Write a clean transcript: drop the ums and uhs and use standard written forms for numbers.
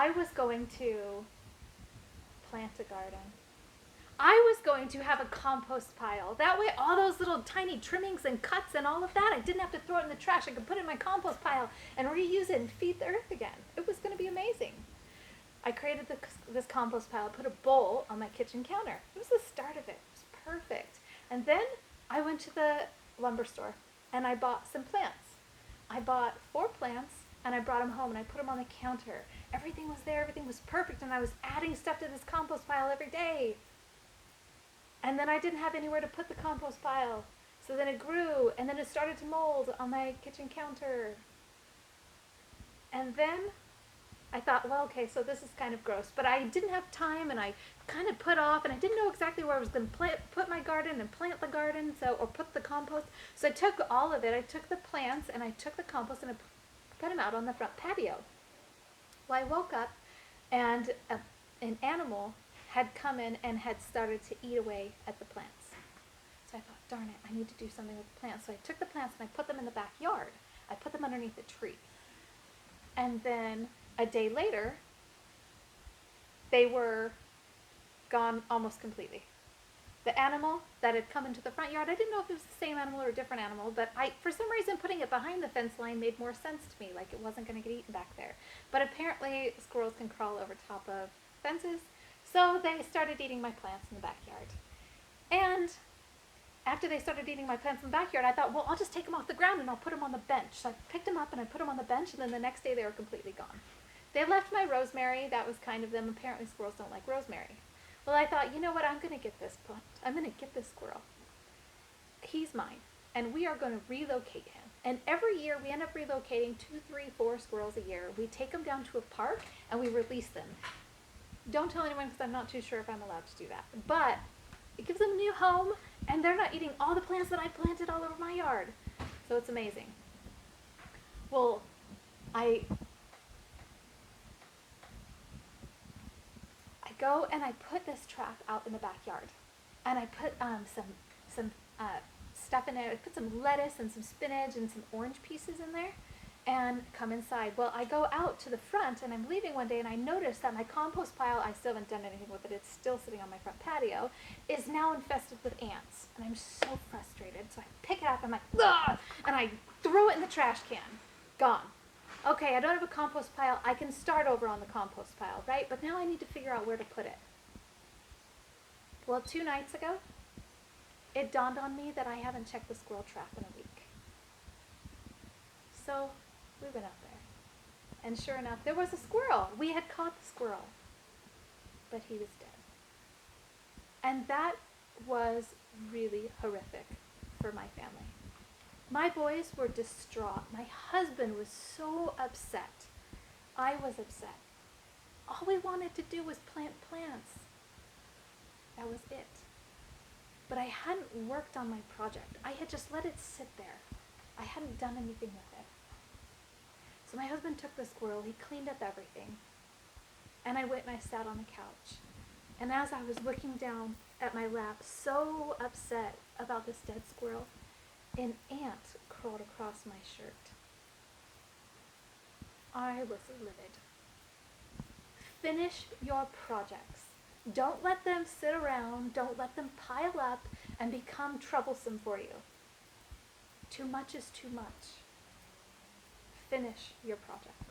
I was going to plant a garden. I was going to have a compost pile. That way, all those little tiny trimmings and cuts and all of that, I didn't have to throw it in the trash. I could put it in my compost pile and reuse it and feed the earth again. It was going to be amazing. I created this compost pile, put a bowl on my kitchen counter. It was the start of it. It was perfect. And then I went to the lumber store and I bought some plants. I bought 4 plants and I brought them home and I put them on the counter. Everything was there, everything was perfect, and I was adding stuff to this compost pile every day. And then I didn't have anywhere to put the compost pile. So then it grew, and then it started to mold on my kitchen counter. And then I thought, well, okay, so this is kind of gross. But I didn't have time, and I kind of put off, and I didn't know exactly where I was going to put my garden and plant the garden, or put the compost. So I took all of it. I took the plants, and I took the compost, and I put them out on the front patio. Well, I woke up, and an animal had come in and had started to eat away at the plants. So I thought, darn it, I need to do something with the plants. So I took the plants and I put them in the backyard. I put them underneath a tree. And then a day later, they were gone almost completely. The animal that had come into the front yard, I didn't know if it was the same animal or a different animal, but for some reason, putting it behind the fence line made more sense to me, like it wasn't going to get eaten back there. But apparently, squirrels can crawl over top of fences. So they started eating my plants in the backyard. And after they started eating my plants in the backyard, I thought, well, I'll just take them off the ground and I'll put them on the bench. So I picked them up and I put them on the bench, and then the next day they were completely gone. They left my rosemary. That was kind of them. Apparently squirrels don't like rosemary. Well, I thought, you know what? I'm going to get this plant. I'm going to get this squirrel. He's mine. And we are going to relocate him. And every year we end up relocating 2, 3, 4 squirrels a year. We take them down to a park and we release them. Don't tell anyone because I'm not too sure if I'm allowed to do that. But it gives them a new home, and they're not eating all the plants that I planted all over my yard. So it's amazing. Well, I go and I put this trap out in the backyard. And I put some stuff in there. I put some lettuce and some spinach and some orange pieces in there. And come inside. Well, I go out to the front, and I'm leaving one day, and I notice that my compost pile, I still haven't done anything with it, it's still sitting on my front patio, is now infested with ants. And I'm so frustrated. So I pick it up, I'm like, ugh! And I throw it in the trash can. Gone. Okay, I don't have a compost pile. I can start over on the compost pile, right? But now I need to figure out where to put it. Well, 2 nights ago, it dawned on me that I haven't checked the squirrel trap in a week. So we went up there, and sure enough, there was a squirrel. We had caught the squirrel, but he was dead. And that was really horrific for my family. My boys were distraught. My husband was so upset. I was upset. All we wanted to do was plant plants. That was it. But I hadn't worked on my project. I had just let it sit there. I hadn't done anything with it. So my husband took the squirrel, he cleaned up everything, and I went and I sat on the couch. And as I was looking down at my lap, so upset about this dead squirrel, an ant crawled across my shirt. I was livid. Finish your projects. Don't let them sit around, don't let them pile up and become troublesome for you. Too much is too much. Finish your project.